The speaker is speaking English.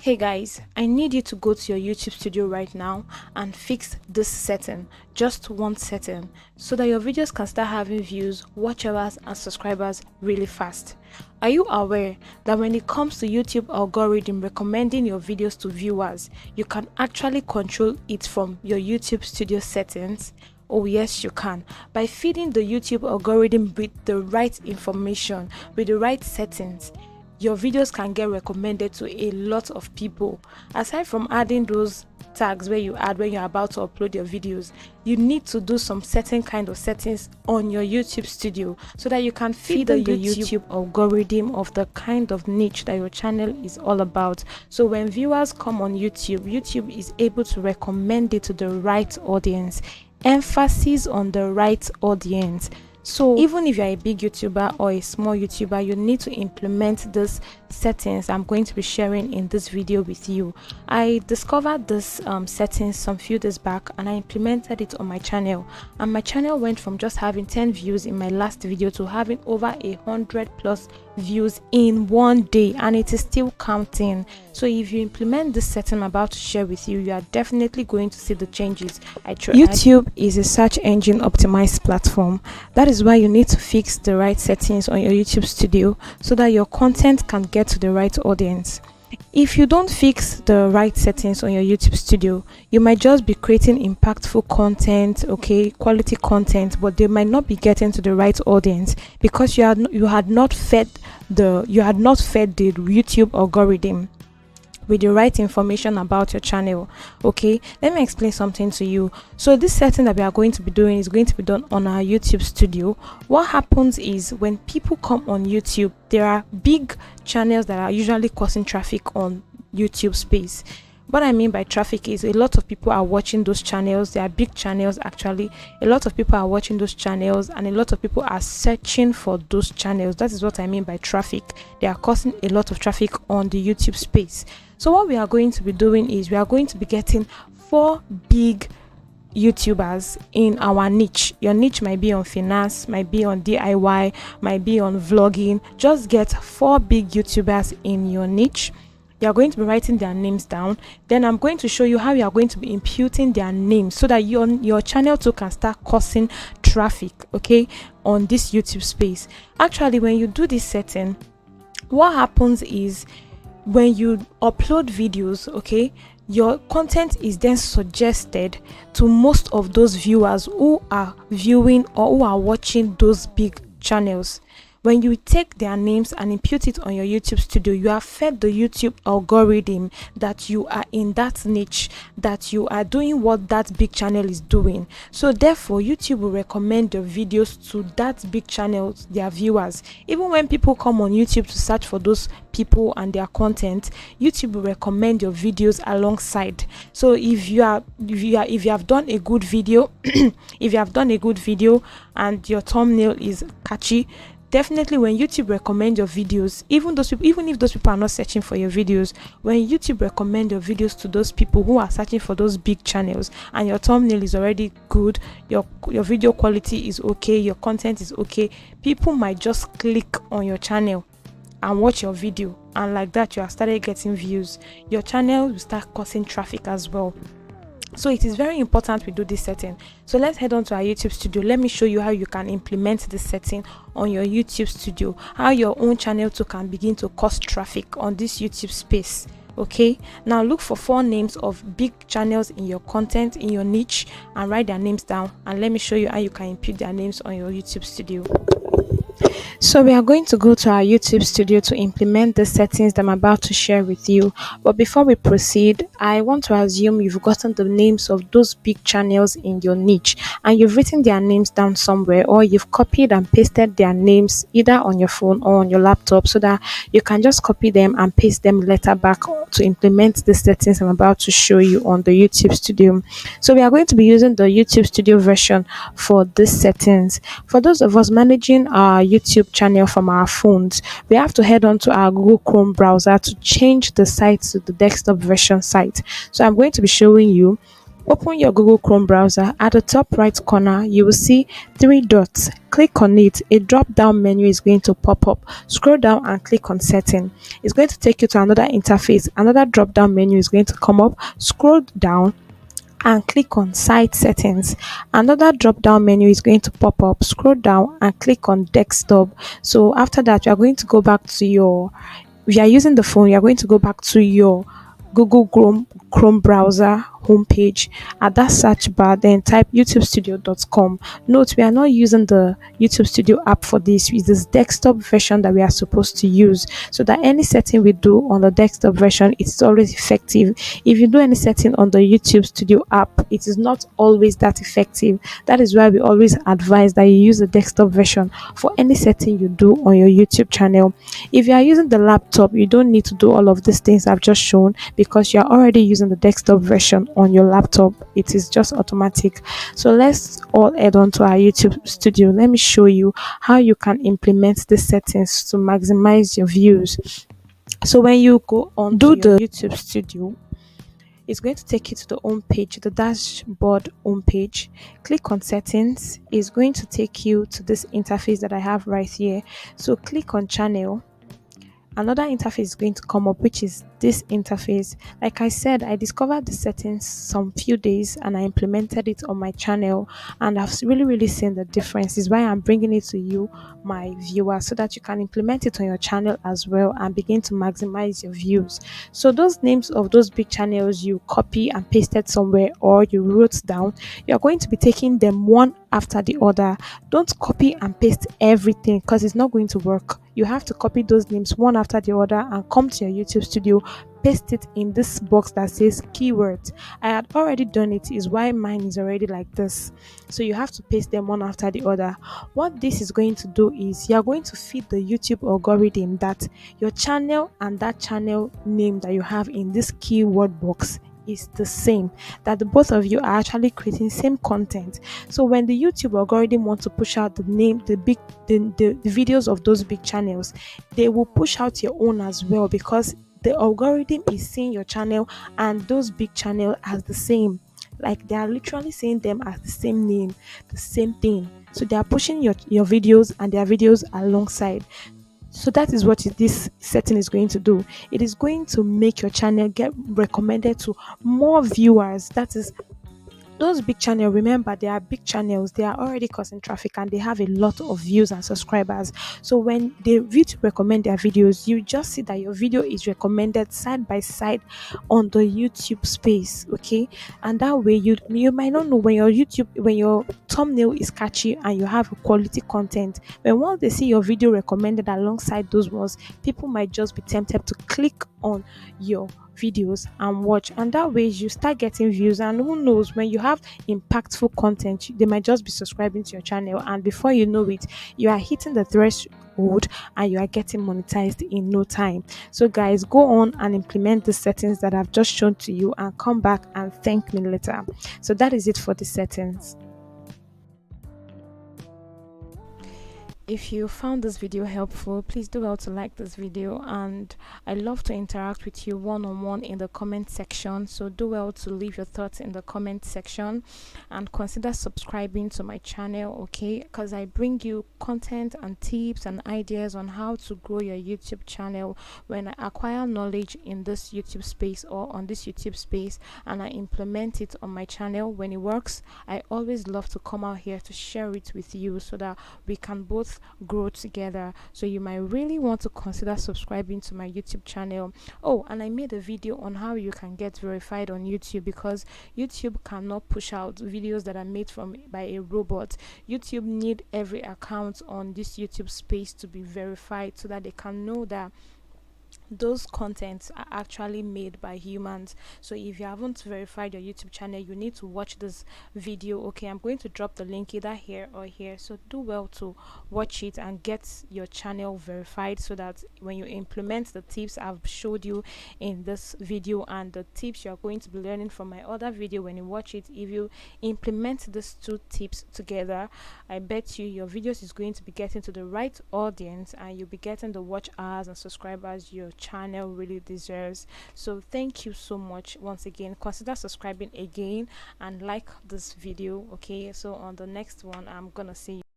Hey guys, I need you to go to your YouTube studio right now and fix this setting, just one setting, so that your videos can start having views, watch hours, and subscribers really fast. Are you aware that when it comes to YouTube algorithm recommending your videos to viewers, you can actually control it from your YouTube studio settings? Oh yes, you can. By feeding the YouTube algorithm with the right information, with the right settings, your videos can get recommended to a lot of people. Aside from adding those tags where you add when you're about to upload your videos, you need to do some certain kind of settings on your YouTube studio so that you can feed the YouTube algorithm of the kind of niche that your channel is all about. So when viewers come on YouTube is able to recommend it to the right audience. Emphasis on the right audience. So even if you're a big YouTuber or a small YouTuber, you need to implement these settings I'm going to be sharing in this video with you. I discovered this settings some few days back and I implemented it on my channel, and my channel went from just having 10 views in my last video to having over 100+ views in one day, and it is still counting. So if you implement this setting I'm about to share with you, you are definitely going to see the changes. YouTube is a search engine optimized platform. That is why you need to fix the right settings on your YouTube studio so that your content can get to the right audience. If you don't fix the right settings on your YouTube studio, you might just be creating impactful content, okay, quality content, but they might not be getting to the right audience because you had not fed the YouTube algorithm with the right information about your channel. Okay, let me explain something to you. So this setting that we are going to be doing is going to be done on our YouTube studio. What happens is when people come on YouTube, there are big channels that are usually causing traffic on YouTube space. What I mean by traffic is a lot of people are watching those channels. They are big channels actually. A lot of people are watching those channels and a lot of people are searching for those channels. That is what I mean by traffic. They are causing a lot of traffic on the YouTube space. So what we are going to be doing is we are going to be getting 4 big YouTubers in our niche. Your niche might be on finance, might be on DIY, might be on vlogging. Just get 4 big YouTubers in your niche. You are going to be writing their names down. Then I'm going to show you how you are going to be imputing their names so that your channel too can start causing traffic, okay, on this YouTube space. Actually, when you do this setting, what happens is when you upload videos, okay, your content is then suggested to most of those viewers who are viewing or who are watching those big channels. When you take their names and impute it on your YouTube studio, you have fed the YouTube algorithm that you are in that niche, that you are doing what that big channel is doing. So therefore, YouTube will recommend your videos to that big channel, their viewers. Even when people come on YouTube to search for those people and their content, YouTube will recommend your videos alongside. So if you have done a good video, if you have done a good video and your thumbnail is catchy, definitely when YouTube recommend your videos, even if those people are not searching for your videos, when YouTube recommend your videos to those people who are searching for those big channels and your thumbnail is already good, your video quality is okay, your content is okay, people might just click on your channel and watch your video, and like that you have started getting views. Your channel will start causing traffic as well. So it is very important we do this setting. So let's head on to our YouTube studio. Let me show you how you can implement this setting on your YouTube studio, how your own channel too can begin to cause traffic on this YouTube space. Okay, now look for 4 names of big channels in your content, in your niche, and write their names down, and let me show you how you can input their names on your YouTube studio. So we are going to go to our YouTube studio to implement the settings that I'm about to share with you. But before we proceed, I want to assume you've gotten the names of those big channels in your niche and you've written their names down somewhere, or you've copied and pasted their names either on your phone or on your laptop so that you can just copy them and paste them later back to implement the settings I'm about to show you on the YouTube studio. So we are going to be using the YouTube studio version for these settings. For those of us managing our YouTube channel from our phones, we have to head on to our Google Chrome browser to change the site to the desktop version site. So I'm going to be showing you Open your Google Chrome browser. At the top right corner, you will see three dots. Click on it. A drop down menu is going to pop up. Scroll down and click on setting. It's going to take you to another interface. Another drop down menu is going to come up. Scroll down and click on site settings. Another drop down menu is going to pop up. Scroll down and click on desktop. So after that, you are going to go back to your, if you are using the phone, you are going to go back to your Google Chrome browser homepage. At that search bar, then type youtubestudio.com. Note, we are not using the YouTube Studio app for this. It's this desktop version that we are supposed to use, so that any setting we do on the desktop version, it's always effective. If you do any setting on the YouTube Studio app, it is not always that effective. That is why we always advise that you use the desktop version for any setting you do on your YouTube channel. If you are using the laptop, you don't need to do all of these things I've just shown, because you're already using the desktop version on your laptop. It is just automatic. So let's all head on to our YouTube Studio. Let me show you how you can implement the settings to maximize your views. So when you go on to your YouTube Studio, it's going to take you to the home page, the dashboard home page. Click on settings. It's going to take you to this interface that I have right here. So click on channel. Another interface is going to come up, which is this interface. Like I said, I discovered the settings some few days and I implemented it on my channel, and I've really seen the difference. Is why I'm bringing it to you, my viewers, so that you can implement it on your channel as well and begin to maximize your views. So those names of those big channels you copy and pasted somewhere, or you wrote down, you're going to be taking them one after the other. Don't copy and paste everything, because it's not going to work. You have to copy those names one after the other and come to your YouTube Studio, paste it in this box that says keywords. I had already done it, is why mine is already like this. So you have to paste them one after the other. What this is going to do is you're going to feed the YouTube algorithm that your channel and that channel name that you have in this keyword box is the same, that the both of you are actually creating same content. So when the YouTube algorithm wants to push out the name, the videos of those big channels, they will push out your own as well, because the algorithm is seeing your channel and those big channel as the same. Like they are literally seeing them as the same name, the same thing. So they are pushing your videos and their videos alongside. So that is what this setting is going to do. It is going to make your channel get recommended to more viewers. That is, those big channels, remember, they are big channels, they are already causing traffic and they have a lot of views and subscribers. So when they YouTube recommend their videos, you just see that your video is recommended side by side on the YouTube space, okay? And that way you might not know when your thumbnail is catchy and you have quality content. When once they see your video recommended alongside those ones, people might just be tempted to click on your videos and watch, and that way you start getting views. And who knows, when you have impactful content, they might just be subscribing to your channel, and before you know it, you are hitting the threshold and you are getting monetized in no time. So guys, go on and implement the settings that I've just shown to you and come back and thank me later. So that is it for the settings. If you found this video helpful, please do well to like this video, and I love to interact with you one-on-one in the comment section. So do well to leave your thoughts in the comment section and consider subscribing to my channel, okay? Because I bring you content and tips and ideas on how to grow your YouTube channel. When I acquire knowledge in this YouTube space or on this YouTube space and I implement it on my channel, when it works, I always love to come out here to share it with you so that we can both grow together. So you might really want to consider subscribing to my YouTube channel. Oh, and I made a video on how you can get verified on YouTube, because YouTube cannot push out videos that are made by a robot. YouTube need every account on this YouTube space to be verified so that they can know that those contents are actually made by humans. So if you haven't verified your YouTube channel, you need to watch this video, okay? I'm going to drop the link either here or here, so do well to watch it and get your channel verified, so that when you implement the tips I've showed you in this video and the tips you're going to be learning from my other video, when you watch it, if you implement these two tips together, I bet you your videos is going to be getting to the right audience and you'll be getting the watch hours and subscribers you're channel really deserves. So thank you so much once again. Consider subscribing again and like this video. Okay, so on the next one I'm gonna see you.